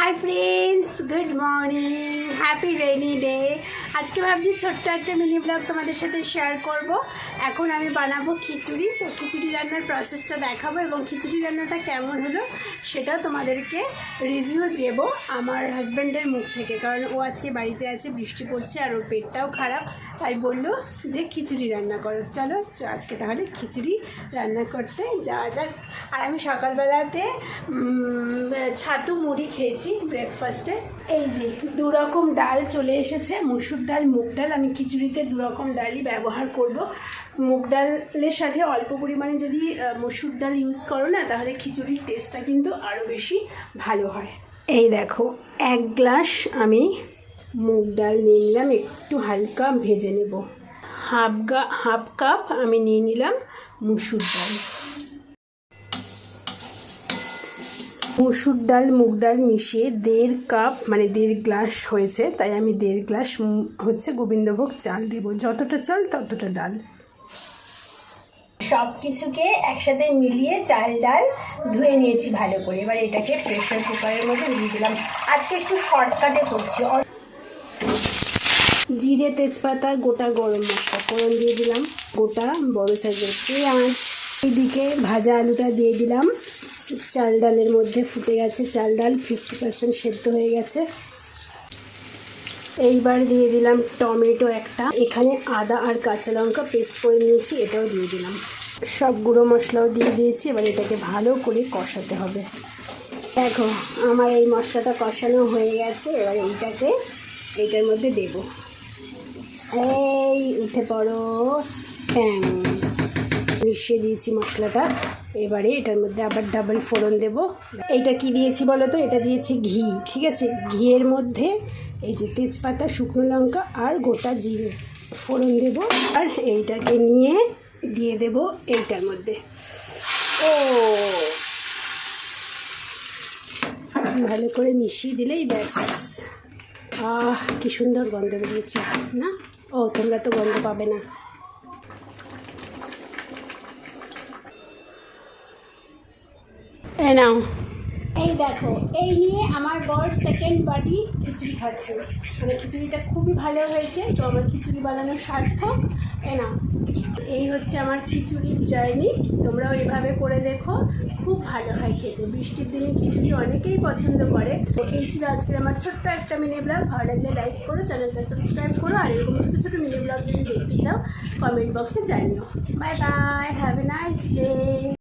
Hi friends, good morning, happy rainy day. আজকে ভাবছি ছোট্ট একটা মিনি ব্লগ তোমাদের সাথে শেয়ার করব। এখন আমি বানাবো খিচুড়ি। তো খিচুড়ি রান্নার প্রসেসটা দেখাবো এবং খিচুড়ি রান্নাটা কেমন হলো সেটা তোমাদেরকে রিভিউ দেব আমার হাজব্যান্ডের মুখ থেকে, কারণ ও আজকে বাড়িতে আছে, বৃষ্টি পড়ছে আর ওর পেটটাও খারাপ, তাই বললো যে খিচুড়ি রান্না করো। চলো আজকে তাহলে খিচুড়ি রান্না করতে যাওয়া যাক। আর আমি সকালবেলাতে ছাতু মুড়ি খেয়েছি ব্রেকফাস্টে। এই যে দু রকম ডাল চলে এসেছে, মসুর ডাল, মুগ ডাল। আমি খিচুড়িতে দু রকম ডালই ব্যবহার করব। মুগ ডালের সাথে অল্প পরিমাণে যদি মসুর ডাল ইউজ করো না, তাহলে খিচুড়ির টেস্টটা কিন্তু আরও বেশি ভালো হয়। এই দেখো, 1 গ্লাস আমি মুগ ডাল নিয়ে নিলাম, একটু হালকা ভেজে নেব। হাফ কাপ আমি নিয়ে নিলাম মুসুর ডাল। মুসুর ডাল মুগ ডাল মিশিয়ে 1.5 কাপ মানে 1.5 গ্লাস হয়েছে, তাই আমি 1.5 গ্লাস হচ্ছে গোবিন্দভোগ চাল দেব। যতটা চাল ততটা ডাল। সব কিছুকে একসাথে মিলিয়ে চাল ডাল ধুয়ে নিয়েছি ভালো করে। এবার এটাকে প্রেসার কুকারের মধ্যে দিয়ে দিলাম। আজকে একটু শর্টকাটে করছি। জিরে, তেজপাতা, গোটা গরম মশলা ফোড়ন দিয়ে দিলাম, গোটা বড় সাইজের পেঁয়াজ। এইদিকে ভাজা আলুটা দিয়ে দিলাম। চাল ডালের মধ্যে ফুটে গেছে, চাল ডাল 50% সেদ্ধ হয়ে গেছে। এইবার দিয়ে দিলাম টমেটো একটা, এখানে আদা আর কাঁচা লঙ্কা পেস্ট করে নিয়েছি, এটাও দিয়ে দিলাম। সব গুঁড়ো মশলাও দিয়ে দিয়েছি। এবার এটাকে ভালো করে কষাতে হবে। দেখো আমার এই মশলাটা কষানো হয়ে গেছে। এবার এইটার মধ্যে দেব। এই উঠে পড়ো, ট্যাং মিশিয়ে দিয়েছি মশলাটা। এবারে এটার মধ্যে আবার ডাবল ফোড়ন দেব। এইটা কি দিয়েছি বলো তো? এটা দিয়েছি ঘি, ঠিক আছে? ঘিয়ের মধ্যে এই যে তেজপাতা, শুকনো লঙ্কা আর গোটা জিরে ফোড়ন দেব। আর এইটাকে নিয়ে দিয়ে দেব এইটার মধ্যে। ও ভালো করে মিশিয়ে দিলেই ব্যাস। কি সুন্দর গন্ধ বেরিয়েছে না? ও তোমরা তো গন্ধ পাবে না। নাও, এই দেখো, এই নিয়ে আমার বর সেকেন্ড বাটি খিচুড়ি খাচ্ছে। মানে খিচুড়িটা খুবই ভালো হয়েছে, তো আমার খিচুড়ি বানানোর সার্থক। নাও, এই হচ্ছে আমার খিচুড়ির জার্নি। তোমরাও এভাবে করে দেখো, খুব ভালো হয় খেতে। বৃষ্টির দিনে খিচুড়ি অনেকেই পছন্দ করে। তো এই ছিল আজকের আমার ছোট্ট একটা মিনি ব্লগ। ভালো লাগলে লাইক করো, চ্যানেলটা সাবস্ক্রাইব করো। আর এরকম ছোটো ছোটো মিনি ব্লগ যদি দেখতে চাও কমেন্ট বক্সে জানিও। Bye bye, have a nice day.